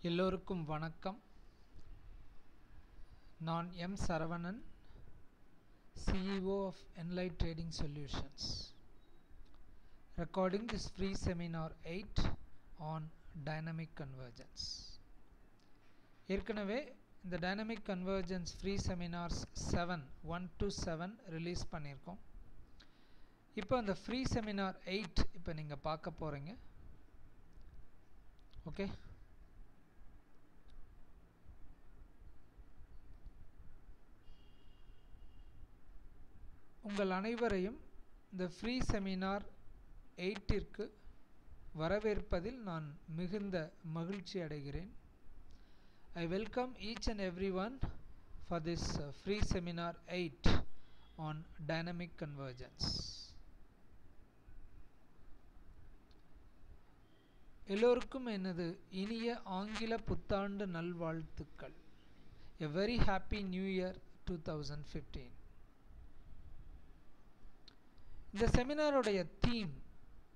எல்லோருக்கும் வணக்கம். நான் M Saravanan, CEO of Enlight Trading Solutions, recording this free seminar 8 on dynamic convergence. ஏற்கனவே இந்த dynamic convergence free seminars 1 to 7 release பண்ணியிருக்கோம். இப்போ அந்த free seminar 8 இப்போ நீங்கள் பார்க்க போகிறீங்க. ஓகே, உங்கள் அனைவரையும் இந்த ஃப்ரீ செமினார் 8ற்கு வரவேற்பதில் நான் மிகுந்த மகிழ்ச்சி அடைகிறேன். I welcome each and everyone for this free seminar 8 on dynamic convergence. எல்லோருக்கும் எனது இனிய ஆங்கில புத்தாண்டு நல்வாழ்த்துக்கள். A very happy new year 2015. இந்த செமினாரோடைய தீம்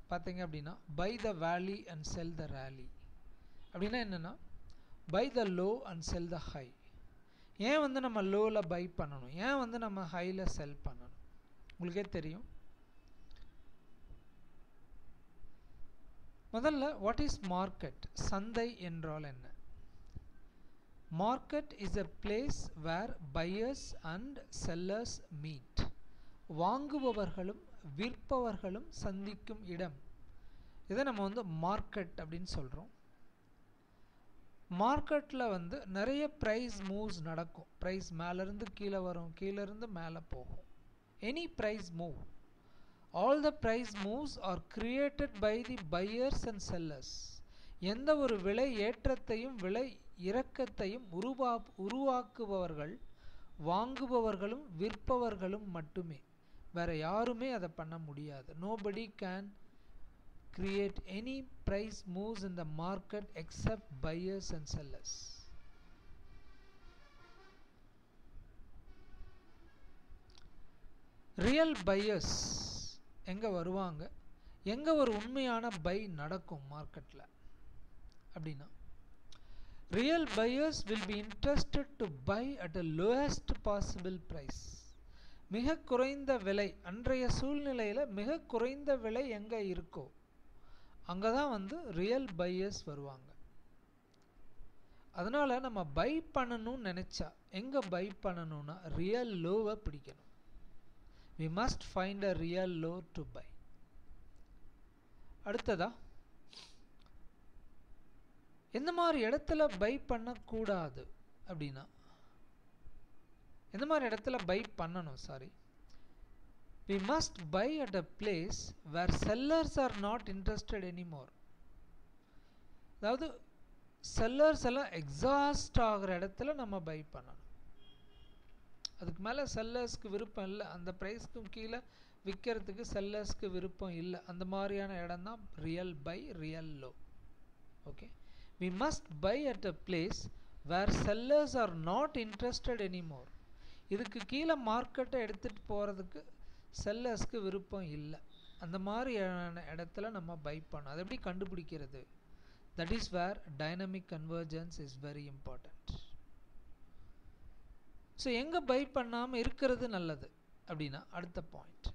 பார்த்தீங்க அப்படின்னா பை த வேலி அண்ட் செல் த ரேலி. அப்படின்னா என்னென்னா buy the low and sell the high. ஏன் நம்ம லோவில் பை பண்ணணும், ஏன் நம்ம ஹையில் செல் பண்ணணும்? உங்களுக்கே தெரியும். முதல்ல வாட் இஸ் மார்க்கெட்? சந்தை என்றால் என்ன? Market is a place where buyers and sellers meet. வாங்குபவர்களும் விற்பவர்களும் சந்திக்கும் இடம். இதை நம்ம மார்க்கெட் அப்படின்னு சொல்கிறோம். மார்க்கெட்டில் நிறைய ப்ரைஸ் மூவ்ஸ் நடக்கும். ப்ரைஸ் மேலேருந்து கீழே வரும், கீழேருந்து மேலே போகும். Any price move, all the price moves are created by the buyers and sellers. எந்த ஒரு விலை ஏற்றத்தையும் விலை இறக்கத்தையும் உருவாக்குபவர்கள் வாங்குபவர்களும் விற்பவர்களும் மட்டுமே. வேற யாருமே அதை பண்ண முடியாது. Nobody can create any price moves in the market except buyers and sellers. Real buyers எங்க வருவாங்க, எங்க ஒரு உண்மையான பை நடக்கும் மார்க்கெட்ல அப்படின்னா, real buyers will be interested to buy at a lowest possible price. மிக குறைந்த விலை, அன்றைய சூழ்நிலையில் மிக குறைந்த விலை எங்கே இருக்கோ அங்கே தான் ரியல் பையர்ஸ் வருவாங்க. அதனால் நம்ம பை பண்ணணும்னு நினச்சா எங்கே பை பண்ணணும்னா ரியல் லோவை பிடிக்கணும். we must find a real low to buy. அடுத்ததா, எந்த மாதிரி இடத்துல பை பண்ணக்கூடாது அப்படின்னா, எந்த மாதிரி இடத்துல பை பண்ணணும்? we must buy at a place where sellers are not interested anymore. அதாவது செல்லர்ஸ் எல்லாம் எக்ஸாஸ்ட் ஆகிற இடத்துல நம்ம பை பண்ணணும். அதுக்கு மேலே செல்லர்ஸ்க்கு விருப்பம் இல்லை, அந்த ப்ரைஸ்க்கும் கீழே விற்கிறதுக்கு செல்லர்ஸ்க்கு விருப்பம் இல்லை. அந்த மாதிரியான இடம் தான் real buy, real low. Okay, we must buy at a place where sellers are not interested anymore. இதுக்கு கீழே மார்க்கெட்டை எடுத்துகிட்டு போகிறதுக்கு செல்லர்ஸ்க்கு விருப்பம் இல்லை. அந்த மாதிரியான இடத்துல நம்ம பை பண்ணணும். அது எப்படி கண்டுபிடிக்கிறது? That is where dynamic convergence is very important. So எங்கே பை பண்ணாமல் இருக்கிறது நல்லது அப்படின்னா அடுத்த point,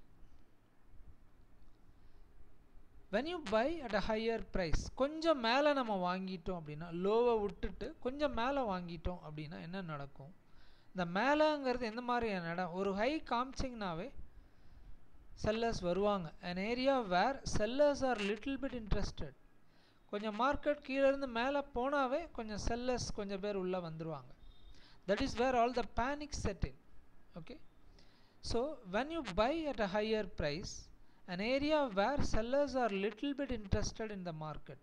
when you buy at a higher price, கொஞ்சம் மேலே நம்ம வாங்கிட்டோம் அப்படின்னா, லோவை விட்டுட்டு கொஞ்சம் மேலே வாங்கிட்டோம் அப்படின்னா என்ன நடக்கும்? இந்த மேலேங்கிறது எந்த மாதிரியான இடம்? ஒரு ஹை காமிச்சிங்கனாவே செல்லர்ஸ் வருவாங்க. an area where sellers are little bit interested. கொஞ்சம் மார்க்கெட் கீழேருந்து மேலே போனாவே கொஞ்சம் செல்லர்ஸ் கொஞ்சம் பேர் உள்ளே வந்துடுவாங்க. that is where all the panic set in. okay, so when you buy at a higher price, an area where sellers are little bit interested in the market,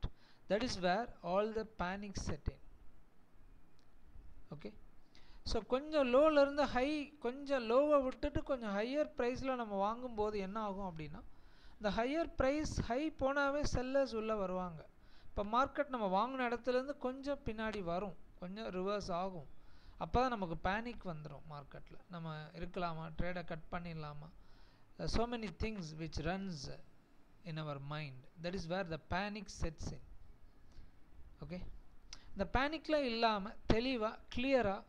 that is where all the panic set in. okay, so கொஞ்சம் லோவிலேருந்து high, கொஞ்சம் லோவை விட்டுட்டு கொஞ்சம் higher ப்ரைஸில் நம்ம வாங்கும்போது என்ன ஆகும் அப்படின்னா, இந்த ஹையர் ப்ரைஸ் ஹை போனாவே செல்லர்ஸ் உள்ளே வருவாங்க. இப்போ மார்க்கெட் நம்ம வாங்கின இடத்துலேருந்து கொஞ்சம் பின்னாடி வரும், கொஞ்சம் ரிவர்ஸ் ஆகும். அப்போ தான் நமக்கு பேனிக் வந்துடும். மார்க்கெட்டில் நம்ம இருக்கலாமா, ட்ரேடை கட் பண்ணிடலாமா, so many things which runs in our mind. That is where the panic sets in. okay, இந்த பேனிக்லாம் இல்லாமல் தெளிவாக கிளியராக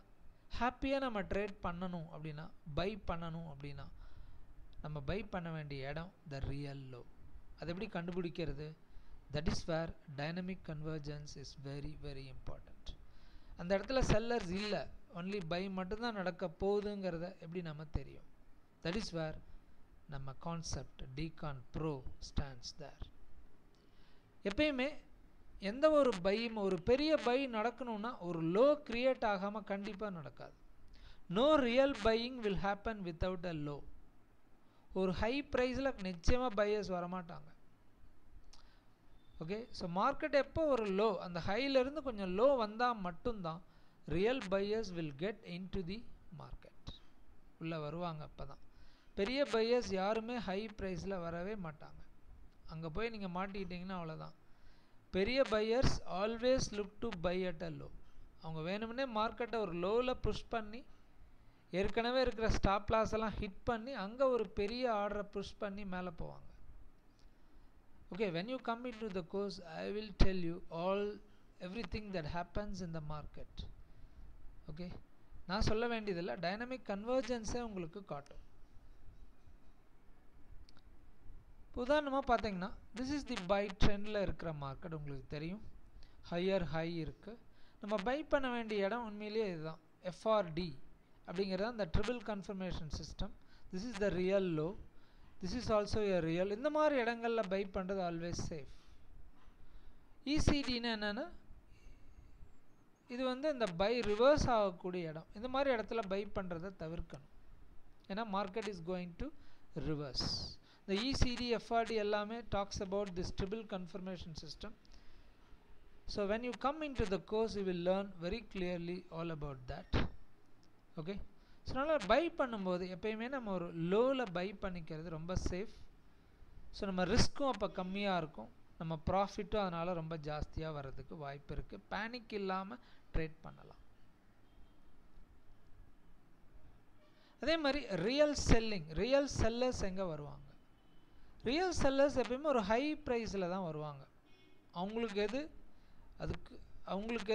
ஹாப்பியாக நம்ம ட்ரேட் பண்ணணும் அப்படின்னா, பை பண்ணணும் அப்படின்னா, நம்ம பை பண்ண வேண்டிய இடம் த ரியல் லோ. அது எப்படி கண்டுபிடிக்கிறது? That is where dynamic convergence is very very important. அந்த இடத்துல செல்லர்ஸ் இல்லை, ஒன்லி பை மட்டும்தான் நடக்க போகுதுங்கிறத எப்படி நம்ம தெரியும்? தட் இஸ் வேர் நம்ம கான்செப்ட் டிகான் ப்ரோ ஸ்டாண்ட்ஸ் தேர். எப்பயுமே எந்த ஒரு பையும், ஒரு பெரிய பை நடக்கணும்னா ஒரு லோ கிரியேட் ஆகாமல் கண்டிப்பாக நடக்காது. No real buying will happen without a low. ஒரு ஹை ப்ரைஸில் நிச்சயமாக பையர்ஸ் வரமாட்டாங்க. ஓகே, ஸோ மார்க்கெட் எப்போ ஒரு லோ, அந்த ஹையிலேருந்து கொஞ்சம் லோ வந்தால் மட்டும்தான் real buyers will get in to the market, உள்ளே வருவாங்க. அப்போ தான் பெரிய பையர்ஸ் யாருமே ஹை ப்ரைஸில் வரவே மாட்டாங்க. அங்கே போய் நீங்கள் மாட்டிக்கிட்டிங்கன்னா அவ்வளோதான். பெரிய buyers always look to by at a low. அவங்க வேணும்னே மார்க்கெட்டை ஒரு லோவில் புஷ் பண்ணி, ஏற்கனவே இருக்கிற ஸ்டாப் லாஸ் எல்லாம் ஹிட் பண்ணி, அங்கே ஒரு பெரிய ஆர்டரை புஷ் பண்ணி மேலே போவாங்க. Okay, when you come in to the course I will tell you everything that happens in the market. Okay, நான் சொல்ல வேண்டியதில்லை, டைனமிக் கன்வர்ஜென்ஸே உங்களுக்கு காட்டும். உதாரணமாக பார்த்தீங்கன்னா, திஸ் இஸ் தி பை ட்ரெண்டில் இருக்கிற மார்க்கெட். உங்களுக்கு தெரியும் ஹையர் ஹை இருக்குது. நம்ம பை பண்ண வேண்டிய இடம் உண்மையிலேயே இதுதான், எஃப்ஆர்டி அப்படிங்கிறது அந்த triple confirmation system. This is the real low, this is also a real. இந்த மாதிரி இடங்களில் பை பண்ணுறது ஆல்வேஸ் சேஃப். இசிடின்னு என்னென்னா, இது இந்த பை ரிவர்ஸ் ஆகக்கூடிய இடம். இந்த மாதிரி இடத்துல பை பண்ணுறதை தவிர்க்கணும், ஏன்னா market is going to reverse. The ECD, FRD எல்லாமே talks about this triple confirmation system. So when you come into the course, you will learn very clearly all about that. Okay, so அதனால் by பண்ணும்போது எப்பயுமே நம்ம ஒரு லோவில் by பண்ணிக்கிறது ரொம்ப safe. So நம்ம ரிஸ்க்கும் அப்போ கம்மியாக இருக்கும், நம்ம ப்ராஃபிட்டும் அதனால் ரொம்ப ஜாஸ்தியாக வர்றதுக்கு வாய்ப்பு இருக்குது. பேனிக் இல்லாமல் ட்ரேட் பண்ணலாம். அதே மாதிரி ரியல் செல்லிங், ரியல் செல்லர்ஸ் எங்கே வருவாங்க? ரியல் செல்லர்ஸ் எப்பயுமே ஒரு ஹை ப்ரைஸில் தான் வருவாங்க. அவங்களுக்கு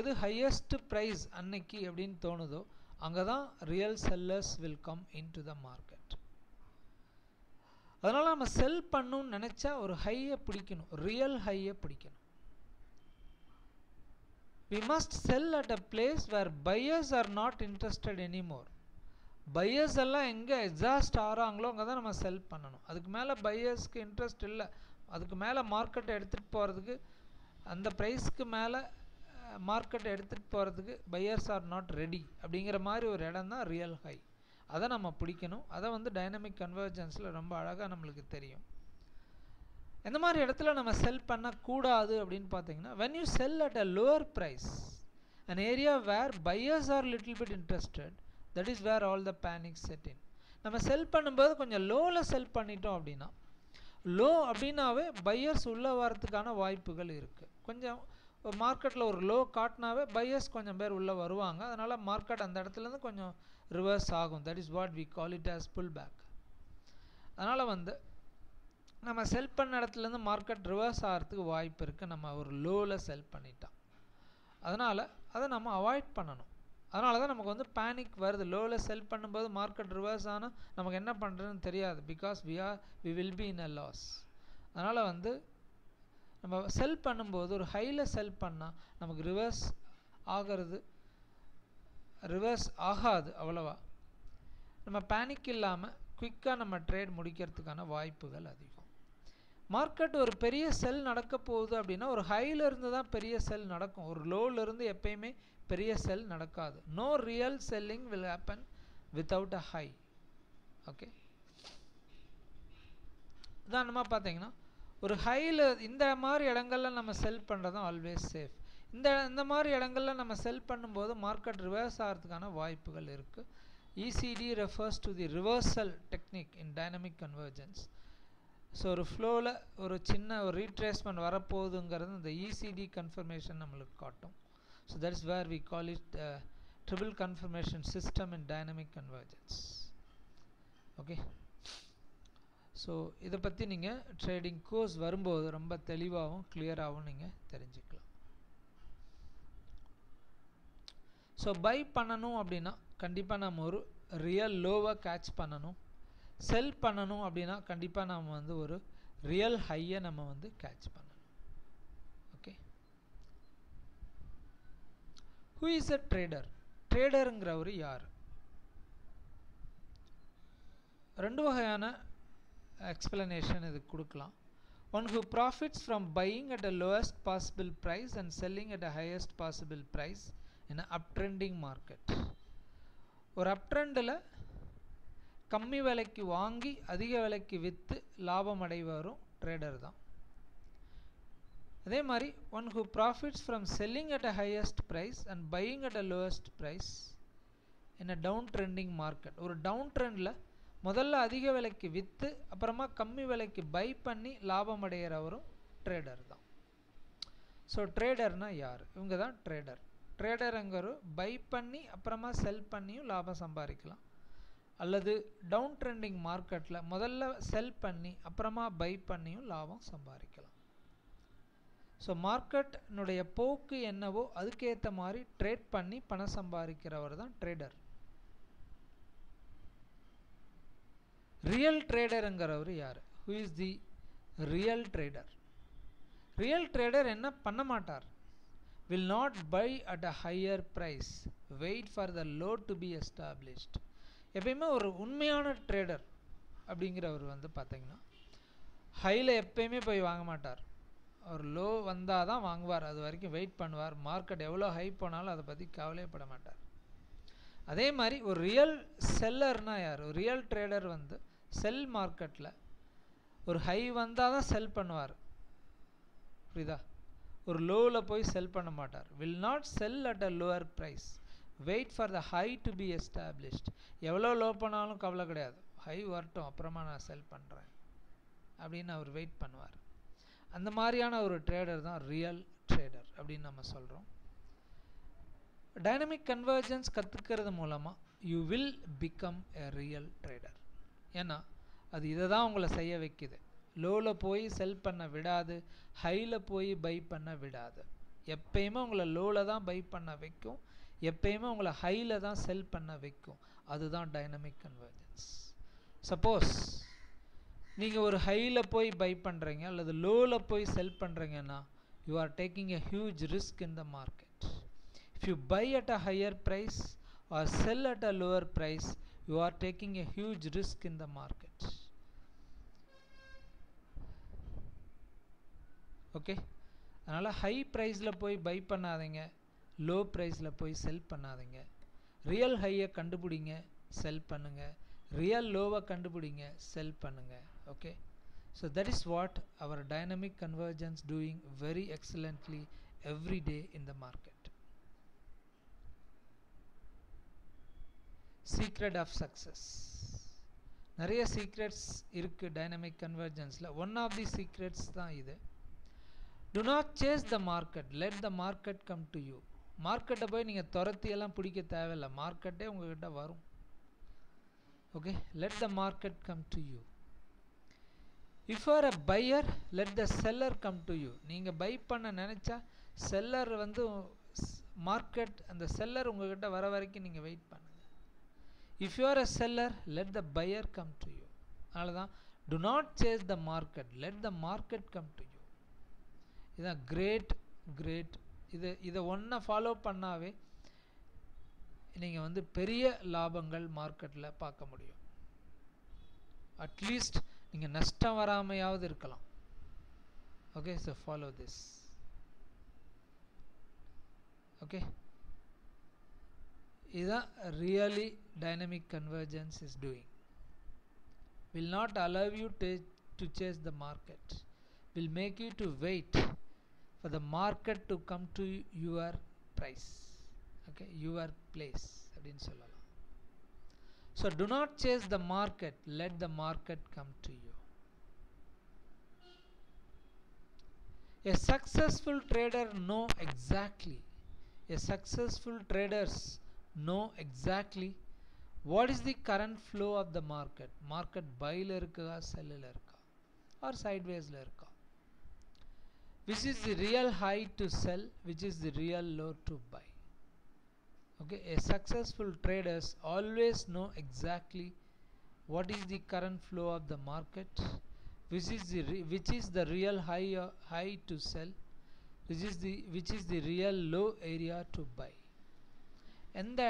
எது ஹையஸ்ட் ப்ரைஸ் அன்னைக்கு அப்படின்னு தோணுதோ அங்கே தான் real sellers will come in to the market. அதனால் நம்ம செல் பண்ணணும்னு நினச்சா ஒரு ஹையை பிடிக்கணும், ரியல் ஹையை பிடிக்கணும். we must sell at a place where buyers are not interested anymore. Buyers எல்லாம் எங்கே எக்ஸாஸ்ட் ஆகிறாங்களோ அங்கே தான் நம்ம செல் பண்ணணும். அதுக்கு மேலே பையர்ஸ்க்கு இன்ட்ரெஸ்ட் இல்லை, அதுக்கு மேலே மார்க்கெட்டை எடுத்துகிட்டு போகிறதுக்கு, அந்த ப்ரைஸ்க்கு மேலே மார்க்கெட்டை எடுத்துகிட்டு போகிறதுக்கு பையர்ஸ் ஆர் நாட் ரெடி அப்படிங்கிற மாதிரி ஒரு இடம் தான் ரியல் ஹை. அதை நம்ம பிடிக்கணும். அதை டைனமிக் கன்வர்ஜென்ஸில் ரொம்ப அழகாக நம்மளுக்கு தெரியும். எந்த மாதிரி இடத்துல நம்ம செல் பண்ணக்கூடாது அப்படின்னு பார்த்தீங்கன்னா, when you sell at a lower price, an area where buyers are little bit interested, that is where all the panic set in. நம்ம செல் பண்ணும்போது கொஞ்சம் லோவில் செல் பண்ணிட்டோம் அப்படின்னா, லோ அப்படின்னாவே பையர்ஸ் உள்ளே வரத்துக்கான வாய்ப்புகள் இருக்குது. கொஞ்சம் மார்க்கெட்டில் ஒரு லோ காட்டினாவே பையர்ஸ் கொஞ்சம் பேர் உள்ளே வருவாங்க. அதனால் மார்க்கெட் அந்த இடத்துலேருந்து கொஞ்சம் ரிவர்ஸ் ஆகும். That is what we call it as pull back. அதனால் நம்ம செல் பண்ண இடத்துலேருந்து மார்க்கெட் ரிவர்ஸ் ஆகிறதுக்கு வாய்ப்பு இருக்குது, நம்ம ஒரு லோவில் செல் பண்ணிட்டோம். அதனால் அதை நம்ம அவாய்ட் பண்ணணும். அதனால தான் நமக்கு பேனிக் வருது. லோவில் செல் பண்ணும்போது மார்க்கெட் ரிவர்ஸ் ஆனால் நமக்கு என்ன பண்ணுறதுன்னு தெரியாது, because we will be in a loss. அதனால் நம்ம செல் பண்ணும்போது ஒரு ஹையில் செல் பண்ணால் நமக்கு ரிவர்ஸ் ஆகாது அவ்வளவா. நம்ம பேனிக் இல்லாமல் குயிக்காக நம்ம ட்ரேட் முடிக்கிறதுக்கான வாய்ப்புகள் அதிகம். மார்க்கெட் ஒரு பெரிய செல் நடக்க போகுது அப்படின்னா ஒரு ஹையிலிருந்து தான் பெரிய செல் நடக்கும், ஒரு லோவிலிருந்து எப்பயுமே பெரிய செல் நடக்காது. No real selling will happen without a high. Okay, உதாரணமாக பார்த்தீங்கன்னா ஒரு ஹையில் இந்த மாதிரி இடங்களில் நம்ம செல் பண்ணுறது தான் ஆல்வேஸ் சேஃப். இந்த மாதிரி இடங்களில் நம்ம செல் பண்ணும்போது மார்க்கெட் ரிவர்ஸ் ஆகிறதுக்கான வாய்ப்புகள் இருக்குது. ECD refers to the reversal technique in dynamic convergence. So ஒரு ஃப்ளோவில் ஒரு சின்ன ஒரு ரீட்ரேஸ்மெண்ட் வரப்போகுதுங்கிறது இந்த ECD கன்ஃபர்மேஷன் நம்மளுக்கு காட்டும். So that is where we call it triple confirmation system in dynamic convergence. Okay, so இதை பற்றி நீங்கள் ட்ரேடிங் கோர்ஸ் வரும்போது ரொம்ப தெளிவாகவும் கிளியராகவும் நீங்கள் தெரிஞ்சுக்கலாம். ஸோ பை பண்ணணும் அப்படின்னா கண்டிப்பாக நம்ம ஒரு ரியல் லோவை கேட்ச் பண்ணணும். செல் பண்ணணும் அப்படின்னா கண்டிப்பாக நம்ம வந்து ஒரு ரியல் ஹையை நம்ம வந்து கேட்ச் பண்ணணும். Okay, who is a trader? ட்ரேடருங்கிறவர் யார்? ரெண்டு வகையான எக்ஸ்பிளனேஷன் இதுக்கு கொடுக்கலாம். One who profits from buying at the lowest possible price and selling at the highest possible price in an uptrending market. ஒரு அப்ட்ரெண்டில் கம்மி விலைக்கு வாங்கி அதிக விலைக்கு விற்று லாபம் அடைவரும் ட்ரேடர் தான். அதே மாதிரி one who profits from selling at a highest price and buying at a lowest price in a down trending market. ஒரு டவுன் ட்ரெண்டில் முதல்ல அதிக விலைக்கு விற்று அப்புறமா கம்மி விலைக்கு பை பண்ணி லாபம் அடைகிறவரும் ட்ரேடர் தான். ஸோ ட்ரேடர்னா யார்? இவங்க தான் ட்ரேடர். ட்ரேடருங்கிற பை பண்ணி அப்புறமா செல் பண்ணியும் லாபம் சம்பாதிக்கலாம், அல்லது டவுன் ட்ரெண்டிங் மார்க்கெட்டில் முதல்ல செல் பண்ணி அப்புறமா பை பண்ணியும் லாபம் சம்பாதிக்கலாம். ஸோ மார்க்கெட்னுடைய போக்கு என்னவோ அதுக்கேற்ற மாதிரி ட்ரேட் பண்ணி பணம் சம்பாதிக்கிறவர் தான் ட்ரேடர். ரியல் ட்ரேடருங்கிறவர் யார்? Who is the real trader? Real trader என்ன பண்ண மாட்டார்? will not buy at a higher price, wait for the low to be established. எப்பயுமே ஒரு உண்மையான ட்ரேடர் அப்படிங்கிறவர் வந்து பார்த்தீங்கன்னா ஹையில் எப்பயுமே போய் வாங்க மாட்டார். அவர் லோ வந்தால் தான் வாங்குவார், அது வரைக்கும் வெயிட் பண்ணுவார். மார்க்கெட் எவ்வளோ ஹை போனாலும் அதை பற்றி கவலைப்பட மாட்டார். அதே மாதிரி ஒரு ரியல் செல்லர்னா யார்? ஒரு ரியல் ட்ரேடர் வந்து செல் மார்க்கெட்டில் ஒரு ஹை வந்தால் தான் செல் பண்ணுவார், புரியுதா? ஒரு லோவில் போய் செல் பண்ண மாட்டார். Will not sell at a lower price, wait for the high to be established. எவ்வளோ லோ பண்ணாலும் கவலை கிடையாது, ஹை வரட்டும் அப்புறமா நான் செல் பண்ணுறேன் அப்படின்னு அவர் வெயிட் பண்ணுவார். அந்த மாதிரியான ஒரு ட்ரேடர் தான் ரியல் ட்ரேடர் அப்படின்னு நம்ம சொல்கிறோம். டைனமிக் கன்வர்ஜென்ஸ் கற்றுக்கிறது மூலமாக you will become a real trader. ஏன்னா அது இதை தான் உங்களை செய்ய வைக்குது. லோவில் போய் செல் பண்ண விடாது, ஹையில் போய் பை பண்ண விடாது. எப்பயுமே உங்களை லோவில் தான் பை பண்ண வைக்கும், எப்பயுமே உங்களை ஹையில் தான் செல் பண்ண வைக்கும். அதுதான் டைனமிக் கன்வர்ஜென்ஸ். சப்போஸ் நீங்கள் ஒரு ஹையில் போய் பை பண்ணுறீங்க அல்லது லோவில் போய் செல் பண்ணுறீங்கன்னா you are taking a huge risk in the market. If you buy at a higher price or sell at a lower price, you are taking a huge risk in the market. Okay, அதனால high ப்ரைஸில் போய் by பண்ணாதீங்க, low ப்ரைஸில் போய் செல் பண்ணாதீங்க. Real ஹையை கண்டுபிடிங்க, sell பண்ணுங்க. Real லோவை கண்டுபிடிங்க, செல் பண்ணுங்க. Okay, so that is what our dynamic convergence doing very excellently every day in the market. Secret of success. நிறைய சீக்ரெட்ஸ் இருக்குது டைனமிக் கன்வர்ஜென்ஸில். ஒன் ஆஃப் தி சீக்ரெட்ஸ் தான் இது. Do not chase the market, let the market come to you. மார்க்கெட்டை போய் நீங்கள் துரத்தியெல்லாம் பிடிக்க தேவையில்லை, மார்க்கெட்டே உங்கள்கிட்ட வரும். Okay, let the market come to you. If are a buyer, let the seller come to you. நீங்கள் பை பண்ண நினச்சா செல்லர் வந்து மார்க்கெட், அந்த செல்லர் உங்கள்கிட்ட வர வரைக்கும் நீங்கள் வெயிட் பண்ணுங்கள். If you are a seller, let the buyer come to you. அதனால தான் do not chase the market, let the market come to you. இதுதான் கிரேட். இதை ஒன்றை ஃபாலோ பண்ணாவே நீங்கள் வந்து பெரிய லாபங்கள் மார்க்கெட்டில் பார்க்க முடியும். அட்லீஸ்ட் நீங்கள் நஷ்டம் வராமையாவது இருக்கலாம். Okay, so follow this. Okay, இதுதான் really dynamic convergence is doing. will not allow you to chase the market, will make you to wait for the market to come to your price. Okay, your place அப்படின்னு சொல்லலாம். So do not chase the market, let the market come to you. A successful trader know exactly, a successful traders know exactly what is the current flow of the market. Market buyல இருக்கா, செல்லில் இருக்கா, or sidewaysல இருக்கா. Which is the real high to sell, which is the real low to buy. Okay, a successful traders always know exactly what is the current flow of the market, which is the real high to sell, which is the real low area to buy. எந்த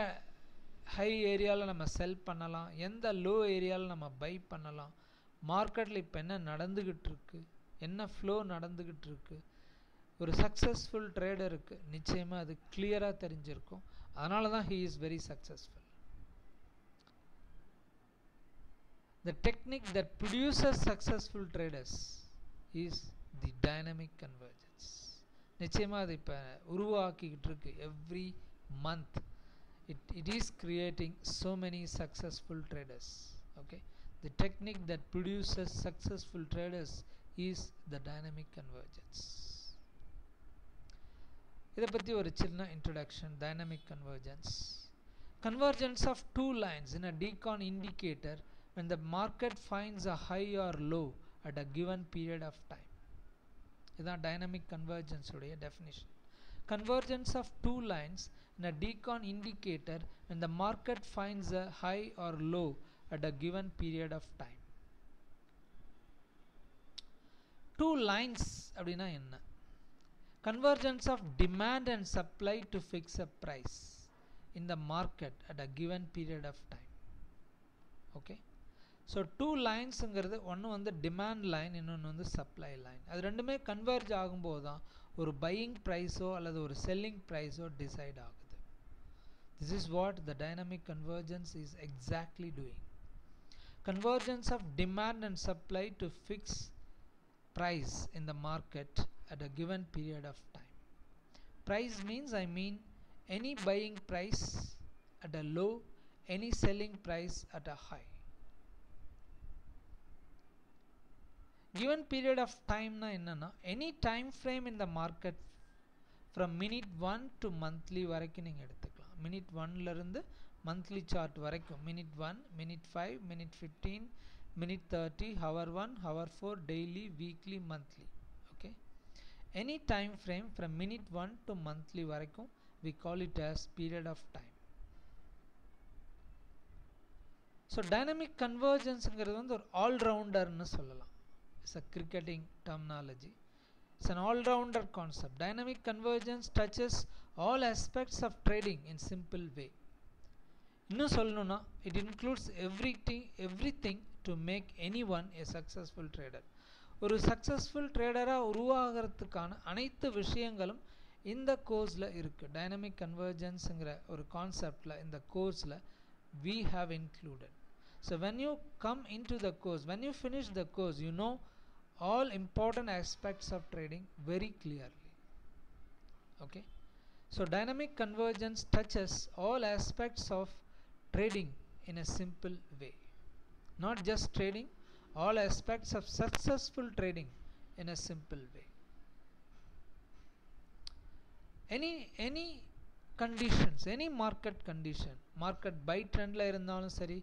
high ஏரியாவில் நம்ம செல் பண்ணலாம், எந்த low ஏரியாவில் நம்ம by பண்ணலாம், மார்க்கெட்டில் இப்போ என்ன நடந்துக்கிட்டு இருக்கு, என்ன ஃப்ளோ நடந்துக்கிட்டு இருக்கு, ஒரு சக்ஸஸ்ஃபுல் ட்ரேடருக்கு நிச்சயமாக அது கிளியராக தெரிஞ்சிருக்கும். அதனால தான் he is very successful. The technique that produces successful traders is the dynamic convergence. நிச்சயமாக அது இப்போ உருவாக்கிக்கிட்டு இருக்கு. Every month it is creating so many successful traders. Okay, the technique that produces successful traders is the dynamic convergence. இதை பற்றி ஒரு சின்ன introduction. Dynamic convergence, convergence of two lines in a decon indicator when the market finds a high or low at a given period of time. இதுதான் dynamic convergence உடைய definition. Convergence of two lines in a decon indicator when the market finds a high or low at a given period of time. Two lines அப்படின்னா என்ன? Convergence of demand and supply to fix a price in the market at a given period of time. Okay, so two linesங்கிறது ஒன்று வந்து demand line, இன்னொன்று வந்து supply line. அது ரெண்டுமே converge ஆகும்போது தான் ஒரு பையிங் ப்ரைஸோ அல்லது ஒரு செல்லிங் ப்ரைஸோ டிசைட் ஆகுது. This is what the dynamic convergence is exactly doing. Convergence of demand and supply to fix price in the market at a given period of time. Price means any buying price at a low, any selling price at a high. Given period of time na enna, any time frame in the market from minute 1 to monthly வரைக்கும் நீங்கள் எடுத்துக்கலாம். minute 1ல இருந்து monthly chart வரைக்கும், minute 1, minute 5, minute 15, minute 30, hour 1, hour 4, daily, weekly, monthly. Okay, any time frame from minute 1 to monthly வரைக்கும் we call it as period of time. So dynamic convergence ங்கிறது வந்து ஒரு all-rounderன்னு சொல்லலாம். It's a cricketing terminology. It's an all-rounder concept. Dynamic convergence touches all aspects of trading in simple way. இன்னும் சொல்லணும்னா it includes everything to make anyone a successful trader. ஒரு successful ட்ரேடராக உருவாகிறதுக்கான அனைத்து விஷயங்களும் இந்த கோர்ஸில் இருக்குது. டைனமிக் கன்வர்ஜென்ஸுங்கிற ஒரு கான்செப்டில் இந்த கோர்ஸில் we have included. So when you come into the course, when you finish the course, you know all important aspects of trading very clearly. Okay, so dynamic convergence touches all aspects of trading in a simple way. Not just trading, all aspects of successful trading in a simple way. Any conditions, any market condition, market buy trend la irundhalum sari,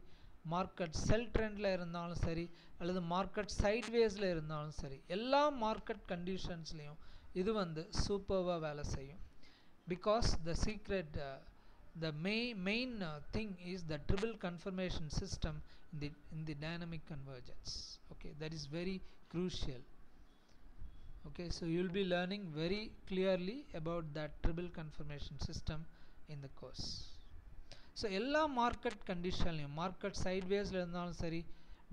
market sell trend la irundhalum sari, அல்லது market சைட்வேஸில் இருந்தாலும் சரி, எல்லா market கண்டிஷன்ஸ்லையும் இது வந்து சூப்பர்வாக வேலை செய்யும். Because the secret, the main thing is the triple confirmation system in the dynamic convergence. Okay, that is very crucial. Okay, so you will be learning very clearly about that triple confirmation system in the course. So எல்லா market கண்டிஷன்லையும், market சைட்வேஸில் இருந்தாலும் சரி,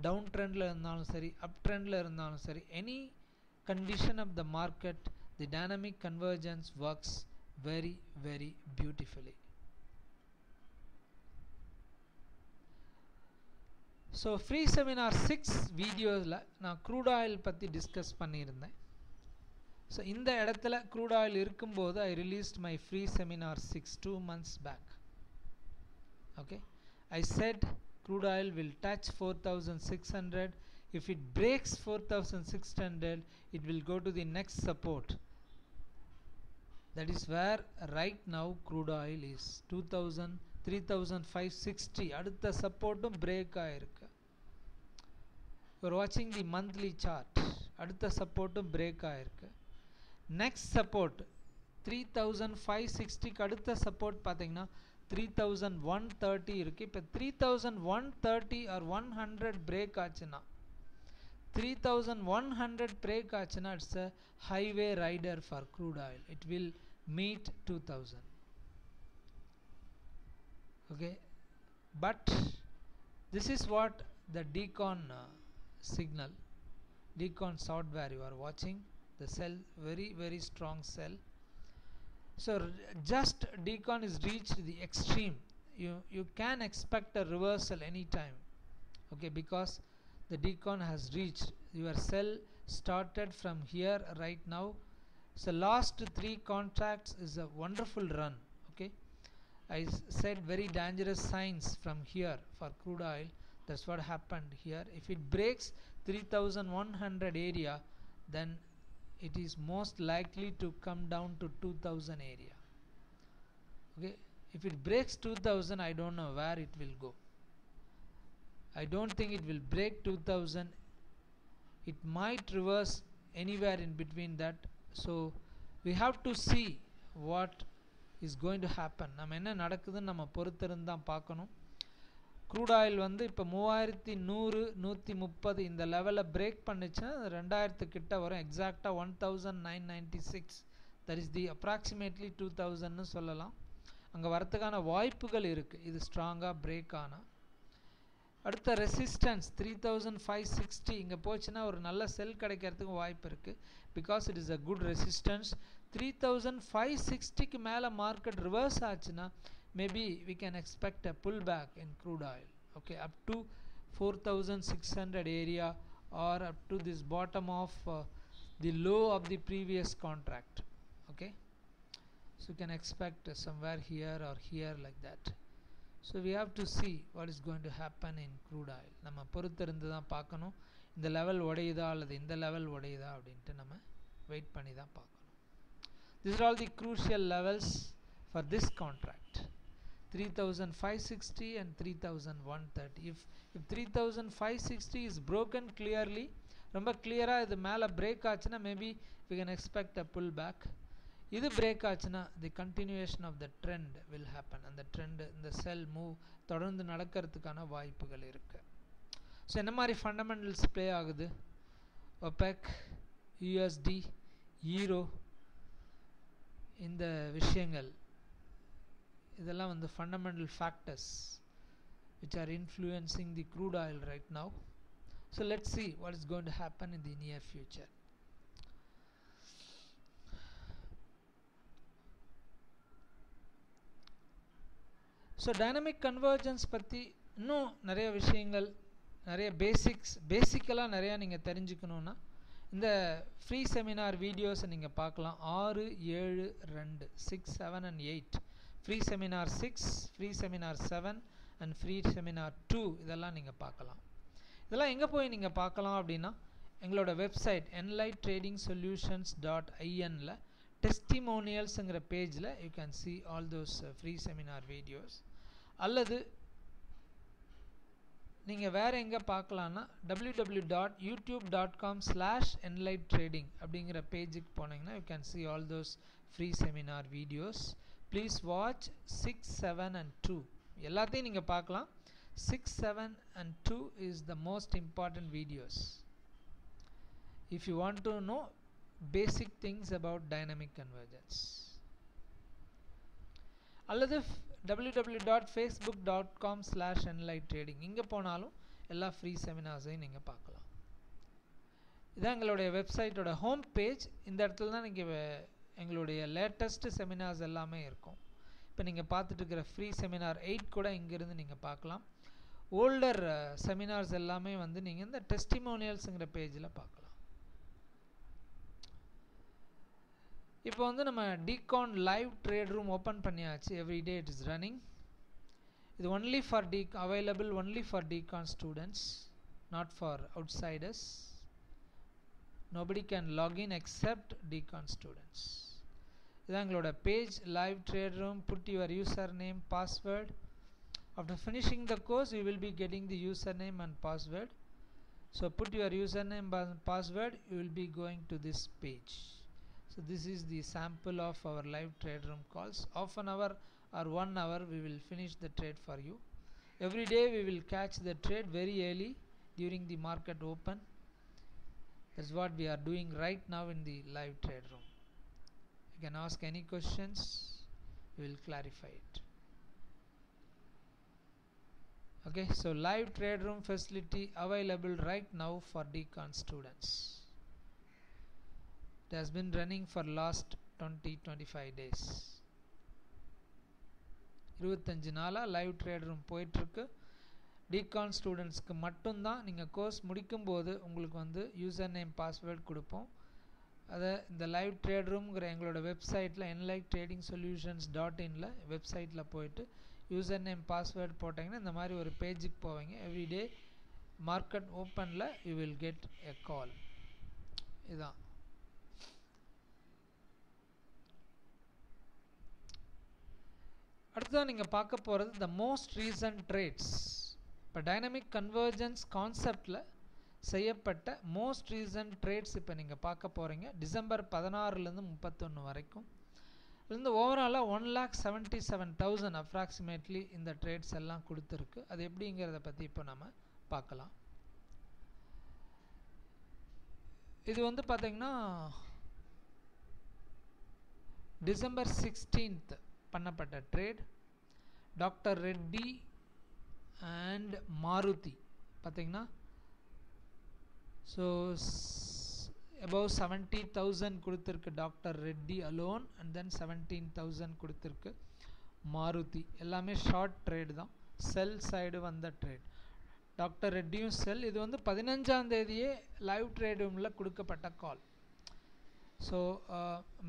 down ட்ரெண்டில் இருந்தாலும் சரி, அப் ட்ரெண்டில் இருந்தாலும் சரி, any condition of the market, the dynamic convergence works very very beautifully. So free seminar 6 வீடியோஸில் நான் க்ரூட் ஆயில் பற்றி டிஸ்கஸ் பண்ணியிருந்தேன். ஸோ இந்த இடத்துல க்ரூட் ஆயில் இருக்கும்போது I released my free seminar 6 2 months back. Okay, I said crude oil will touch 4,600. If it breaks 4,600, it will go to the next support. That is where right now crude oil is 3,560. அடுத்த சப்போர்ட்டும் break ஆயிருக்கு. You are watching the monthly chart. அடுத்த சப்போர்ட்டும் break ஆயிருக்கு. Next support 3,560க்கு அடுத்த support பார்த்தீங்கன்னா 3130 இருக்கு. இப்போ 3130 or 100 பிரேக் ஆச்சுன்னா 3100 பிரேக் ஆச்சுன்னா it's a highway rider for crude oil. It will meet 2000. Okay, but this is what the decon signal, decon software you are watching, the cell, very strong cell. So just decon is reached the extreme, you can expect a reversal anytime. Okay, because the decon has reached, your cell started from here right now. So last 3 contracts is a wonderful run. Okay, I said very dangerous signs from here for crude oil. That's what happened here. If it breaks 3100 area, then it is most likely to come down to 2000 area. Okay, if it breaks 2000, I don't know where it will go. I don't think it will break 2000. It might reverse anywhere in between that. So we have to see what is going to happen. நம்ம என்ன நடக்குதுன்னு நம்ம பொறுத்திருந்து தான் பார்க்கணும். Crude oil வந்து இப்போ 3100 130 இந்த லெவலில் பிரேக் பண்ணிச்சுன்னா 2000 கிட்ட வரும். எக்ஸாக்டாக 1996, தட் இஸ் தி அப்ராக்சிமேட்லி 2000ன்னு சொல்லலாம். அங்கே வரத்துக்கான வாய்ப்புகள் இருக்குது இது ஸ்ட்ராங்காக பிரேக் ஆனால். அடுத்த ரெசிஸ்டன்ஸ் 3560 இங்கே போச்சுன்னா ஒரு நல்ல செல் கிடைக்கிறதுக்கு வாய்ப்பு இருக்குது. Because it is a good resistance. 3560க்கு மேலே மார்க்கெட் ரிவர்ஸ் ஆச்சுன்னா maybe we can expect a pullback in crude oil. Okay, up to 4600 area or up to this bottom of the low of the previous contract. Okay, so you can expect somewhere here or here like that. So we have to see what is going to happen in crude oil. நம்ம பொறுத்திருந்து தான் பார்க்கணும். இந்த level உடையுதா அல்லது இந்த level உடையுதா அப்படின்ட்டு நம்ம wait பண்ணி தான் பார்க்கணும். These are all the crucial levels for this contract, 3560 and 3130. If 3560 is broken clearly, ரொம்ப clear-ஆ இது மேலே break ஆச்சுன்னா maybe we can expect a pullback. இது break ஆச்சுன்னா the continuation of the trend will happen. அந்த trend, இந்த sell move தொடர்ந்து நடக்கிறதுக்கான வாய்ப்புகள் இருக்கு. ஸோ என்ன மாதிரி ஃபண்டமெண்டல்ஸ் ப்ளே ஆகுது? OPEC, USD, ஈரோ, இந்த விஷயங்கள் இதெல்லாம் வந்து fundamental factors which are influencing the crude oil right now. So let's see what is going to happen in the near future. So dynamic convergence பற்றி இன்னும் நிறைய விஷயங்கள், நிறைய பேசிக்கலாக நிறையா நீங்கள் தெரிஞ்சுக்கணுன்னா இந்த ஃப்ரீ செமினார் வீடியோஸை நீங்கள் பார்க்கலாம். 6, 7, 2, 6, 7 and 8. Free seminar 6, free seminar 7 and free seminar 2 இதெல்லாம் நீங்கள் பார்க்கலாம். இதெல்லாம் எங்கே போய் நீங்கள் பார்க்கலாம் அப்படின்னா எங்களோட வெப்சைட் enlighttrading-solutions.in டெஸ்டிமோனியல்ஸுங்கிற பேஜில் you can see all those free seminar videos. அல்லது நீங்கள் வேறு எங்கே பார்க்கலான்னா www.youtube.com/enlighttrading அப்படிங்கிற பேஜுக்கு போனீங்கன்னா you can see all those free seminar videos. Please watch 6, 7 and 2 எல்லாத்தையும் நீங்கள் பார்க்கலாம். 6, 7 and 2 is the most important videos if you want to know basic things about dynamic convergence. அல்லது www.facebook.com/enlighttrading இங்கே போனாலும் எல்லா ஃப்ரீ செமினார்ஸையும் நீங்கள் பார்க்கலாம். இதான் எங்களுடைய வெப்சைட்டோட ஹோம் பேஜ். இந்த இடத்துல தான் நீங்கள் எங்களுடைய லேட்டஸ்ட் செமினார்ஸ் எல்லாமே இருக்கும். இப்போ நீங்கள் பார்த்துட்டு இருக்கிற ஃப்ரீ செமினார் 8 கூட இங்கேருந்து நீங்கள் பார்க்கலாம். ஓல்டர் செமினார்ஸ் எல்லாமே வந்து நீங்கள் இந்த டெஸ்டிமோனியல்ஸுங்கிற பேஜில் பார்க்கலாம். இப்போ வந்து நம்ம Decon live trade room open பண்ணியாச்சு. Everyday it is running. இது only for available only for Decon students, not for outsiders. nobody can log in except decon students. இதான் எங்களோட page live trade room. put your username, password. After finishing the course you will be getting the username and password. So put your username and password, you will be going to this page. So this is the sample of our live trade room calls. Half an hour or 1 hour we will finish the trade for you. Every day we will catch the trade very early during the market open. That's what we are doing right now in the live trade room. You can ask any questions, we will clarify it. Okay, so live trade room facility available right now for Decon students. It has been running for last 20-25 days. 25 நாளா live trade room போயிட்டுருக்கு. டிகான் ஸ்டூடெண்ட்ஸ்க்கு மட்டும்தான். நீங்கள் course முடிக்கும்போது உங்களுக்கு வந்து user name password கொடுப்போம். அதை இந்த லைவ் ட்ரேட் ரூம்ங்கிற எங்களோட வெப்சைட்டில் enlightTradingSolutions.inல வெப்சைட்டில் போயிட்டு யூசர் நேம் பாஸ்வேர்ட் போட்டிங்கன்னா இந்த மாதிரி ஒரு பேஜுக்கு போவீங்க. எவ்ரிடே மார்க்கெட் ஓப்பனில் யூ வில் கெட் எ கால். இதுதான். அடுத்ததான் நீங்கள் பார்க்க போகிறது த மோஸ்ட் ரீசன்ட் ட்ரேட்ஸ். இப்போ டைனமிக் கன்வர்ஜென்ஸ் கான்செப்டில் செய்யப்பட்ட மோஸ்ட் ரீசன்ட் ட்ரேட்ஸ் இப்போ நீங்கள் பார்க்க போகிறீங்க. டிசம்பர் 16லேருந்து 31 வரைக்கும் இருந்து ஓவராலாக 1,77,000 அப்ராக்சிமேட்லி இந்த ட்ரேட்ஸ் எல்லாம் கொடுத்துருக்கு. அது எப்படிங்கிறத பற்றி இப்போ நம்ம பார்க்கலாம். இது வந்து பார்த்திங்கன்னா டிசம்பர் 16th பண்ணப்பட்ட trade. Doctor Reddy and Maruti பார்த்திங்கன்னா ஸோ above 70,000 கொடுத்துருக்கு doctor Reddy alone, and then 17,000 கொடுத்துருக்கு மாருதி. எல்லாமே ஷார்ட் ட்ரேடு தான், செல் சைடு வந்த ட்ரேட். டாக்டர் ரெட்டியும் செல். இது வந்து 15ஆம் தேதியே லைவ் ட்ரேட் ரூமில் கொடுக்கப்பட்ட கால். ஸோ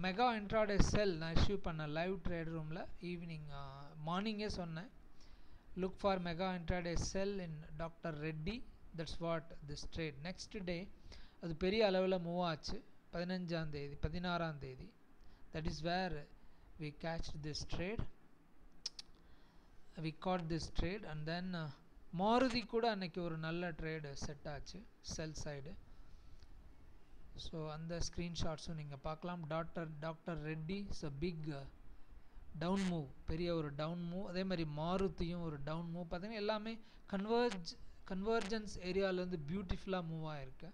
மெகா இன்ட்ராடே செல் நான் இஷ்யூ பண்ண லைவ் ட்ரேட் ரூமில் ஈவினிங் மார்னிங்கே சொன்னேன். Look for mega intraday sell in doctor Reddy. That's what this trade. Next day அது பெரிய அளவில் மூவ் ஆச்சு. 15ஆம் தேதி 16ஆம் தேதி that is where we catch this trade. We got this trade. And then Maruti கூட அன்றைக்கி ஒரு நல்ல ட்ரேடு செட் ஆச்சு செல் சைடு. ஸோ அந்த ஸ்க்ரீன்ஷாட்ஸும் நீங்கள் பார்க்கலாம். Doctor Reddy is a big down move, பெரிய ஒரு டவுன் மூவ். அதே மாதிரி மாருதியும் ஒரு டவுன் மூவ். பார்த்தீங்கன்னா எல்லாமே கன்வர்ஜென்ஸ் ஏரியாவிலேருந்து பியூட்டிஃபுல்லாக மூவ் ஆகிருக்கு.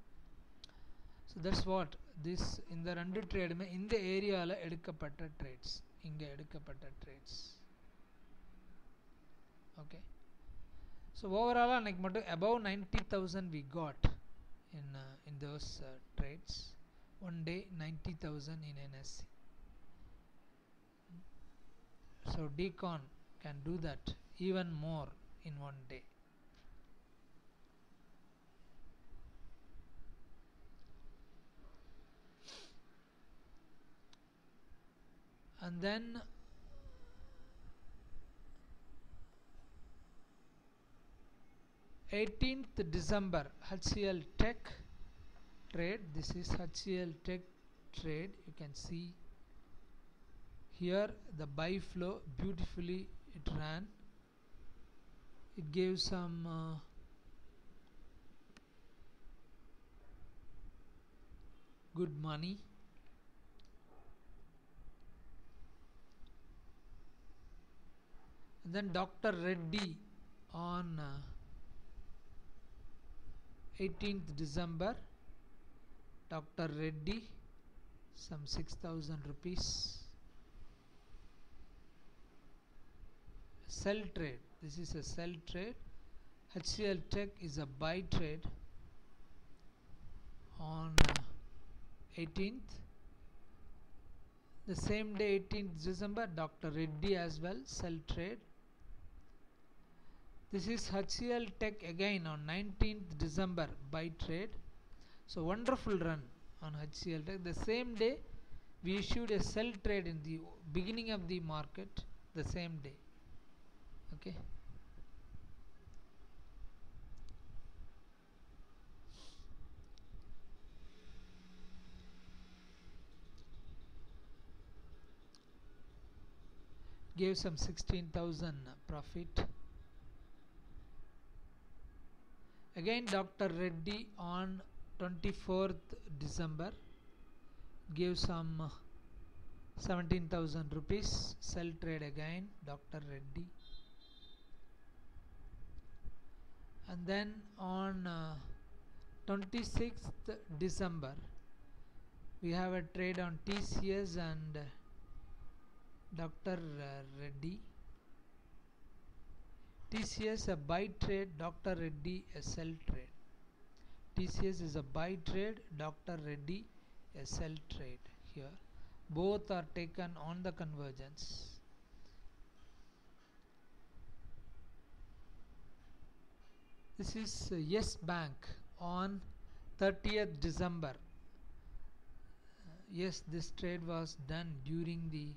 So that's what this. இந்த ரெண்டு ட்ரேடுமே இந்த ஏரியாவில் எடுக்கப்பட்ட ட்ரேட்ஸ், இங்கே எடுக்கப்பட்ட ட்ரேட்ஸ். ஓகே, ஸோ ஓவராலாக அன்றைக்கி மட்டும் above 90,000 we got in those trades. One day 90,000 in NSE. So Decon can do that even more in one day. And then December 18th HCL Tech trade. This is HCL Tech trade. You can see here the buy flow beautifully it ran. It gave some good money. And then Dr. Reddy on 18th December, Dr. Reddy some 6,000 rupees. Sell trade. This is a sell trade. HCL Tech is a buy trade on 18th. The same day 18th December, Dr. Reddy as well, sell trade. This is HCL Tech again on 19th December, buy trade. So wonderful run on HCL Tech. The same day we issued a sell trade in the beginning of the market, the same day. Okay. Gave some 16,000 profit. Again Dr. Reddy on 24th December gave some 17,000 rupees. Sell trade again, Dr. Reddy. And then on 26th December we have a trade on TCS and Dr. Reddy. TCS a buy trade, Dr. Reddy a sell trade. TCS is a buy trade, Dr. Reddy a sell trade. Here both are taken on the convergence. This is Yes Bank on 30th December. Yes, this trade was done during the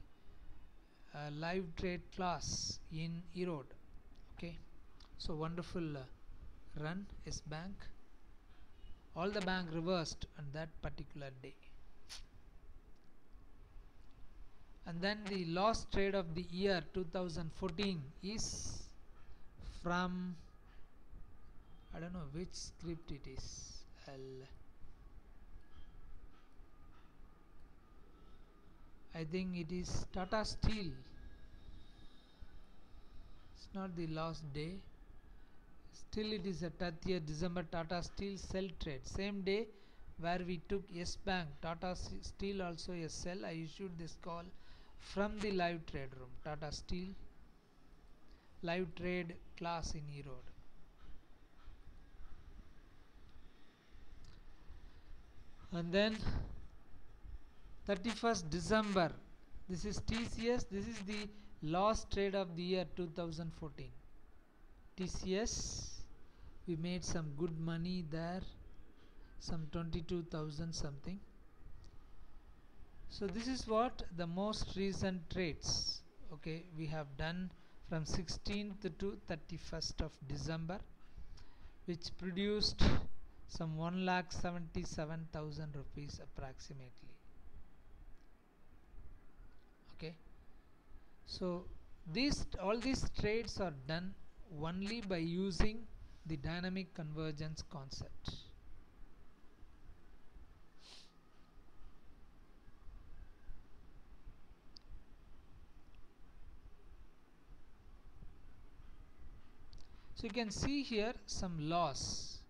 live trade class in Erode. Okay, so wonderful run. Yes Bank. All the bank reversed on that particular day. And then the lost trade of the year 2014 is from, I don't know which script it is. I think it is Tata Steel. It's not the last day. Still it is a 30th December Tata Steel sell trade. Same day where we took Yes Bank, Tata Steel also a sell. I issued this call from the live trade room. Tata Steel live trade class in Erode. And then 31st December, this is TCS. This is the last trade of the year 2014. TCS, we made some good money there, some 22,000 something. So this is what the most recent trades, okay, we have done from 16th to 31st of December, which produced some 1,77,000 rupees approximately. Okay, so all these trades are done only by using the dynamic convergence concept. So you can see here some loss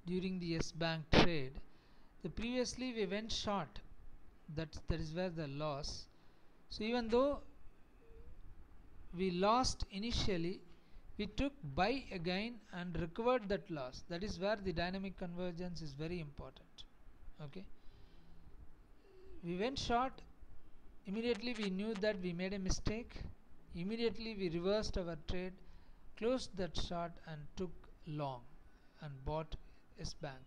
during the Yes Bank trade. Previously we went short, that is where the loss. So even though we lost initially, we took buy again and recovered that loss. That is where the dynamic convergence is very important. Okay, we went short, immediately we knew that we made a mistake, immediately we reversed our trade, closed that short and took long and bought Yes Bank.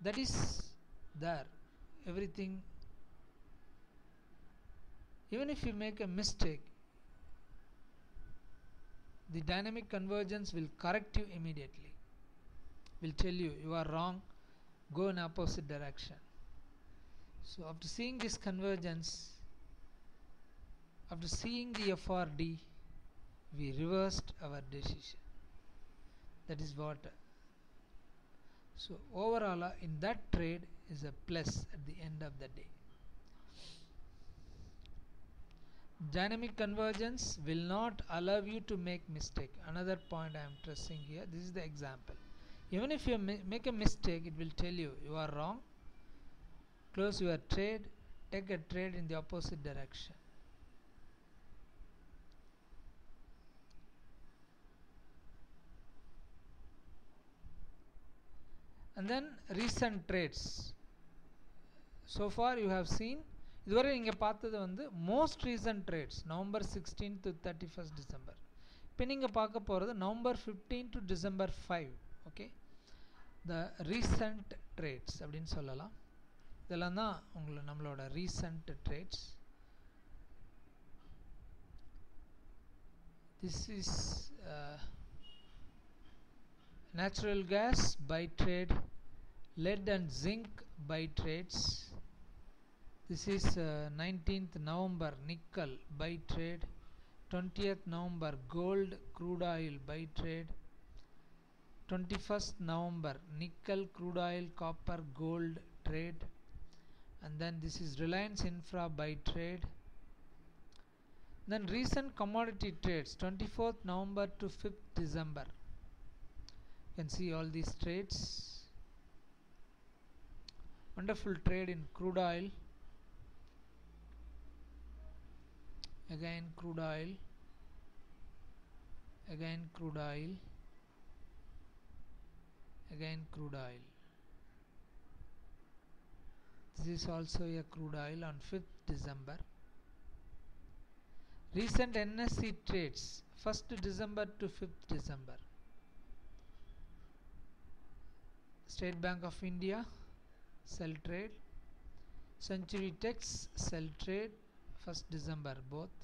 That is there, everything. Even if you make a mistake, the dynamic convergence will correct you immediately, will tell you you are wrong, go in opposite direction. So after seeing this convergence, after seeing the FRD, we reversed our decision. That is what. So overall in that trade is a plus at the end of the day. Dynamic convergence will not allow you to make mistake. Another point I am stressing here, this is the example. Even if you make a mistake, it will tell you you are wrong, close your trade, take a trade in the opposite direction. And then recent trades. So far you have seen, இதுவரை நீங்கள் பார்த்தது வந்து most recent trades November 16 to 31st December. இப்போ நீங்கள் பார்க்க போகிறது November 15 to December 5. ஓகே, the recent trades அப்படின்னு சொல்லலாம். இதெல்லாம் தான் நம்மளோட recent trades. This is natural gas buy trade, lead and zinc buy trades. This is 19th November nickel buy trade, 20th November gold crude oil buy trade, 21st November nickel crude oil copper gold trade, and then this is Reliance Infra buy trade. Then recent commodity trades 24th November to 5th December. You can see all these trades. Wonderful trade in crude oil. Again crude oil. Again crude oil. Again crude oil. This is also a crude oil on 5th December. Recent NSE trades 1st December to 5th December. State Bank of India sell trade. Century Tex sell trade 1st December both.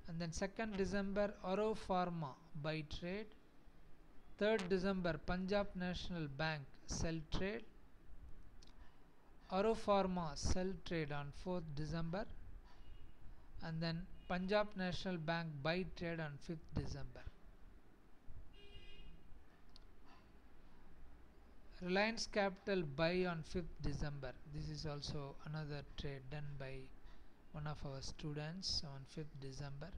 And then 2nd December Oro Pharma buy trade. 3rd December Punjab National Bank sell trade. Oro Pharma sell trade on 4th December. And then Punjab National Bank buy trade on 5th December. Reliance Capital buy on 5th December. This is also another trade done by one of our students on 5th December.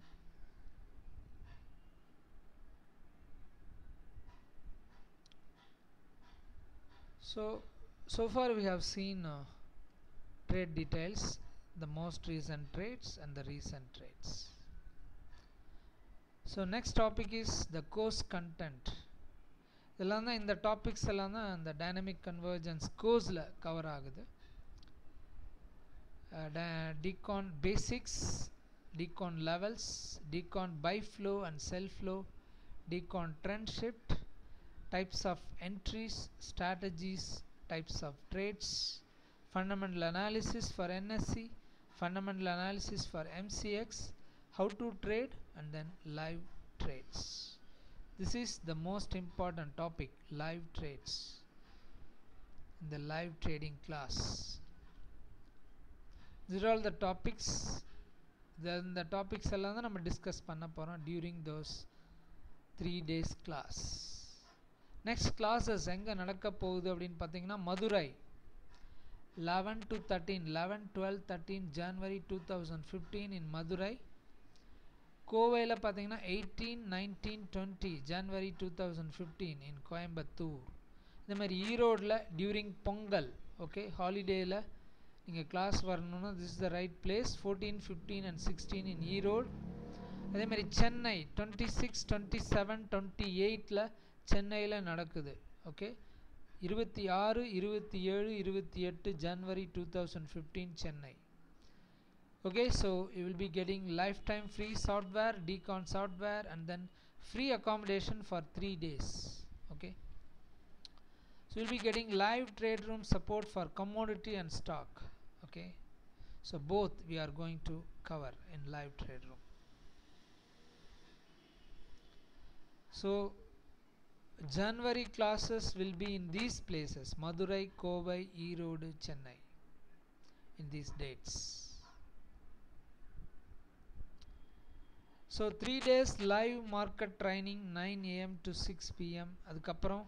So far we have seen trade details, the most recent trades and the recent trades. So next topic is the course content. இதெல்லாம் தான் இந்த topics எல்லாம் தான் இந்த dynamic convergence கோர்ஸில் cover ஆகுது. Decon basics, decon levels, decon buy flow and sell flow, decon trend shift, types of entries, strategies, types of trades, fundamental analysis for NSE, fundamental analysis for MCX, how to trade, and then live trades. This is the most important topic, live trades, in the live trading class. These are all the topics. Then the topics எல்லாம் தான் நம்ம discuss பண்ண போகிறோம் during those 3 days class. Next classes எங்கே நடக்க போகுது அப்படின்னு பார்த்தீங்கன்னா Madurai 11 to 13, 11, 12, 13 January 2015 in Madurai. கோவையில் பார்த்தீங்கன்னா 18, 19, 20 January 2015 in கோயம்புத்தூர். இந்த மாதிரி ஈரோடில் டியூரிங் பொங்கல், ஓகே, ஹாலிடேயில் நீங்கள் கிளாஸ் வரணுன்னா this is the right place. 14, 15 and 16 in Erode. அதேமாதிரி சென்னை 26, 27, 28 சென்னையில் நடக்குது. Okay, 26, 27, 28 January 2015 Chennai. Okay, so you will be getting lifetime free software, decon software, and then free accommodation for 3 days. Okay, so you will be getting live trade room support for commodity and stock. Okay, so both we are going to cover in live trade room. So January classes will be in these places: Madurai, Kovai, Erode, Chennai, in these dates. So 3 days live market training 9 AM to 6 PM. அதுக்கப்புறம்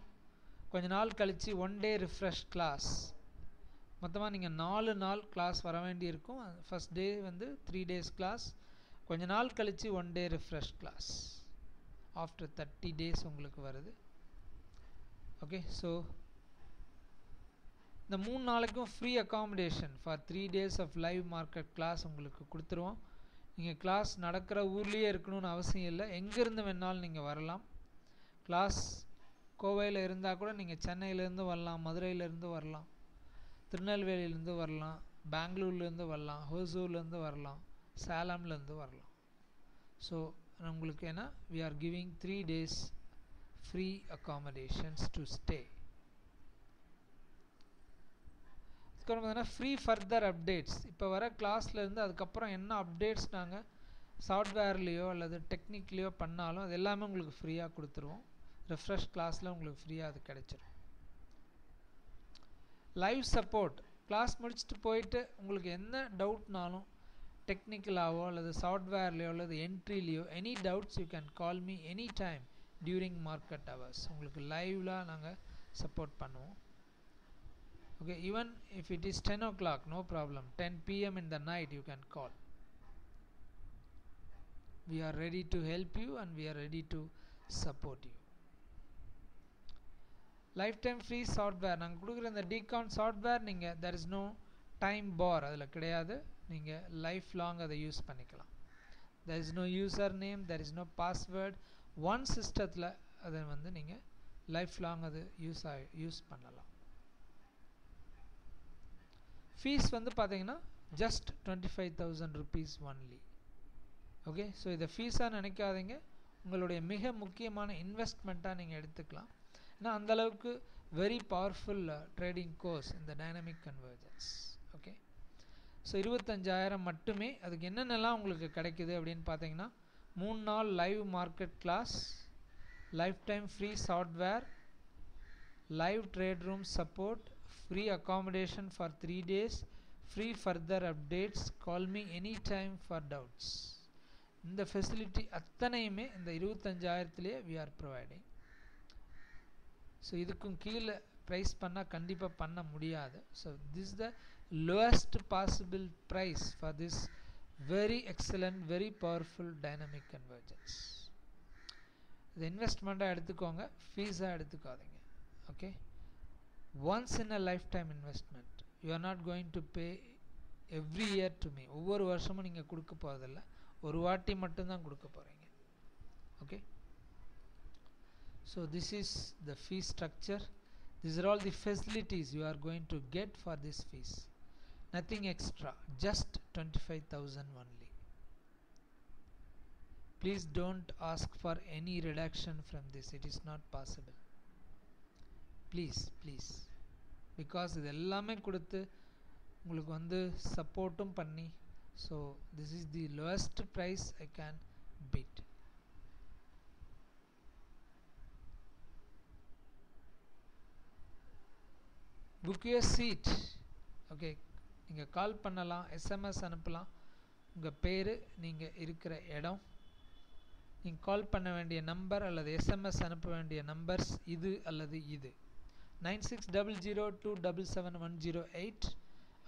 கொஞ்ச நாள் கழிச்சு 1 day refresh class. மொத்தமாக நீங்கள் 4 நாள் class வர வேண்டி இருக்கும். ஃபர்ஸ்ட் டே வந்து 3 days கிளாஸ், கொஞ்ச நாள் கழிச்சு 1 day refresh class. After 30 days உங்களுக்கு வருது. ஓகே, ஸோ இந்த 3 நாளைக்கும் free accommodation for 3 days of live market class உங்களுக்கு கொடுத்துருவோம். நீங்கள் கிளாஸ் நடக்கிற ஊர்லேயே இருக்கணும்னு அவசியம் இல்லை, எங்கேருந்து வேணாலும் நீங்கள் வரலாம். கிளாஸ் கோவையில் இருந்தால் கூட நீங்கள் சென்னையிலேருந்து வரலாம், மதுரையிலேருந்து வரலாம், திருநெல்வேலியிலேருந்து வரலாம், பெங்களூர்லேருந்து வரலாம், ஹோசூர்லேருந்து வரலாம், சேலம்லேருந்து வரலாம். ஸோ உங்களுக்கு ஏன்னா we are giving 3 days free accommodations to stay. அதுக்கப்புறம் பார்த்தீங்கன்னா ஃப்ரீ ஃபர்தர் அப்டேட்ஸ். இப்போ வர கிளாஸ்லேருந்து அதுக்கப்புறம் என்ன அப்டேட்ஸ் நாங்கள் சாஃப்ட்வேர்லேயோ அல்லது டெக்னிக்லேயோ பண்ணாலும் அது எல்லாமே உங்களுக்கு ஃப்ரீயாக கொடுத்துருவோம். ரெஃப்ரெஷ் கிளாஸில் உங்களுக்கு ஃப்ரீயாக அது கிடைச்சிரும். லைவ் சப்போர்ட், கிளாஸ் முடிச்சுட்டு போயிட்டு உங்களுக்கு என்ன டவுட்னாலும் டெக்னிக்கலாவோ அல்லது சாஃப்ட்வேர்லேயோ அல்லது என்ட்ரிலேயோ any doubts you can call me any time during market hours. உங்களுக்கு லைவ்லாம் நாங்கள் சப்போர்ட் பண்ணுவோம். Okay, even if it is 10 o'clock, no problem. 10 p.m. in the night you can call. We are ready to help you and we are ready to support you. Lifetime free software நாங்கள் கொடுக்குற இந்த டிகான் software நீங்கள் there is no time bar அதில் கிடையாது. நீங்கள் life long அதை use பண்ணிக்கலாம். there is no user name, there is no password. One சிஸ்டத்தில் அதை வந்து நீங்கள் லைஃப் லாங் அது யூஸ் பண்ணலாம். ஃபீஸ் வந்து பார்த்தீங்கன்னா just 25,000 rupees only. Okay, so இதை ஃபீஸாக நினைக்காதீங்க, உங்களுடைய மிக முக்கியமான இன்வெஸ்ட்மெண்ட்டாக நீங்கள் எடுத்துக்கலாம். ஏன்னா அந்தளவுக்கு வெரி பவர்ஃபுல் ட்ரேடிங் கோர்ஸ் இந்த டைனமிக் கன்வர்ஜன்ஸ். ஓகே, ஸோ 25,000 மட்டுமே. அதுக்கு என்னென்னலாம் உங்களுக்கு கிடைக்குது அப்படின்னு பார்த்தீங்கன்னா 3 நாள் live market class, life time free software, live trade room support, free accommodation for 3 days, free further updates, call me any time for doubts. இந்த ஃபெசிலிட்டி அத்தனையுமே இந்த 25,000லேயே we are providing. ஸோ இதுக்கும் கீழே ப்ரைஸ் பண்ணால் கண்டிப்பாக பண்ண முடியாது. So this is the lowest possible price for this very excellent, very powerful dynamic convergence. இது இன்வெஸ்ட்மெண்ட்டாக எடுத்துக்கோங்க, ஃபீஸாக எடுத்துக்காதீங்க. Okay, once in a lifetime investment. You are not going to pay every year to me. ஒவ்வொரு வருஷமும் நீங்கள் கொடுக்க போகிறதில்ல, ஒரு வாட்டி மட்டும்தான் கொடுக்க போகிறீங்க. Okay, so this is the fee structure. These are all the facilities you are going to get for this fees. Nothing extra, just 25,000 only. Please don't ask for any reduction from this. It is not possible. Please, please, because இது எல்லாமே கொடுத்து உங்களுக்கு வந்து சப்போர்ட்டும் பண்ணி, so this is the lowest price I can beat. book your seat. Okay, நீங்கள் கால் பண்ணலாம், SMS அனுப்பலாம், உங்கள் பேர், நீங்கள் இருக்கிற இடம், நீங்கள் கால் பண்ண வேண்டிய நம்பர் அல்லது எஸ்எம்எஸ் அனுப்ப வேண்டிய நம்பர்ஸ் இது அல்லது இது 9600277108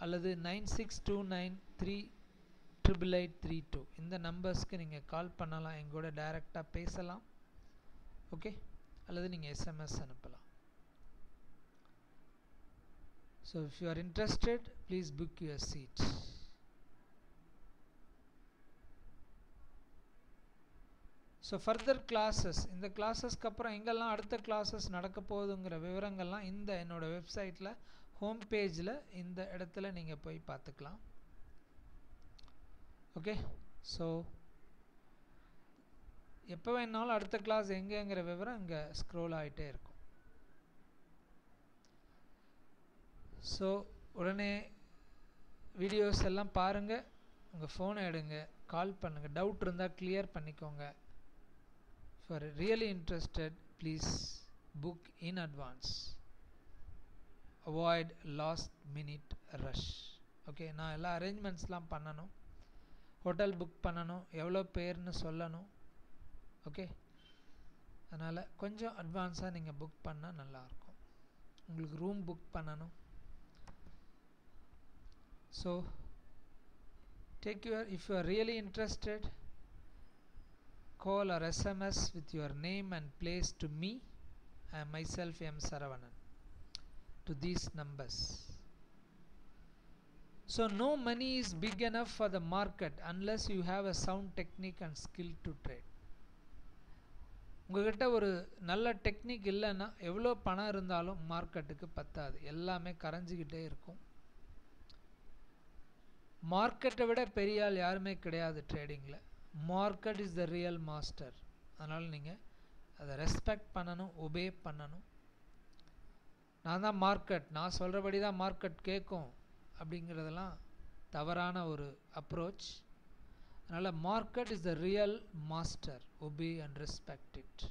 அல்லது 9629388832. இந்த நம்பர்ஸ்க்கு நீங்கள் கால் பண்ணலாம், எங்களோட டைரெக்டாக பேசலாம். ஓகே, அல்லது நீங்கள் எஸ்எம்எஸ் அனுப்பலாம். So if you are interested, please book your seat. So further classes, இந்த கிளாஸஸ்க்கு அப்புறம் எங்கெல்லாம் அடுத்த கிளாஸஸ் நடக்க போகுதுங்கிற விவரங்கள்லாம் இந்த என்னோட வெப்சைட்டில் ஹோம் பேஜில் இந்த இடத்துல நீங்கள் போய் பார்த்துக்கலாம். ஓகே, ஸோ எப்போ வேணாலும் அடுத்த கிளாஸ் எங்கேங்கிற விவரம் இங்கே ஸ்க்ரோல் ஆகிட்டே இருக்கும். ஸோ உடனே வீடியோஸ் எல்லாம் பாருங்கள், உங்கள் ஃபோனை எடுங்க, கால் பண்ணுங்கள், டவுட் இருந்தால் கிளியர் பண்ணிக்கோங்க. For really interested please book in advance. Avoid last minute rush. Okay, நான் எல்லா அரேஞ்ச்மெண்ட்ஸ்லாம் பண்ணணும், ஹோட்டல் புக் பண்ணணும், எவ்வளோ பேர்னு சொல்லணும். ஓகே, அதனால் கொஞ்சம் அட்வான்ஸாக நீங்கள் புக் பண்ணால் நல்லாயிருக்கும். உங்களுக்கு ரூம் புக் பண்ணணும். So if you are really interested, call or SMS with your name and place to me. I am myself M. Saravanan to these numbers. So no money is big enough for the market unless you have a sound technique and skill to trade. உங்ககிட்ட ஒரு நல்ல technique இல்லைன்னா எவ்வளோ பணம் இருந்தாலும் மார்க்கெட்டுக்கு பத்தாது, எல்லாமே கரைஞ்சிக்கிட்டே இருக்கும். மார்க்கெட்டை விட பெரிய ஆள் யாருமே கிடையாது ட்ரேடிங்கில். Market is the real master. அதனால் நீங்கள் அதை ரெஸ்பெக்ட் பண்ணணும், ஒபே பண்ணணும். நான் தான் மார்க்கெட், நான் சொல்கிறபடி தான் மார்க்கெட் கேட்கும் அப்படிங்கிறதெல்லாம் தவறான ஒரு அப்ரோச். அதனால் market is the real master, obey and respect it.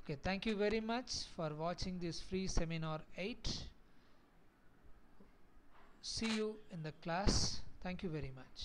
Okay, thank you very much for வாட்சிங் this free seminar 8. See you in the class. Thank you very much.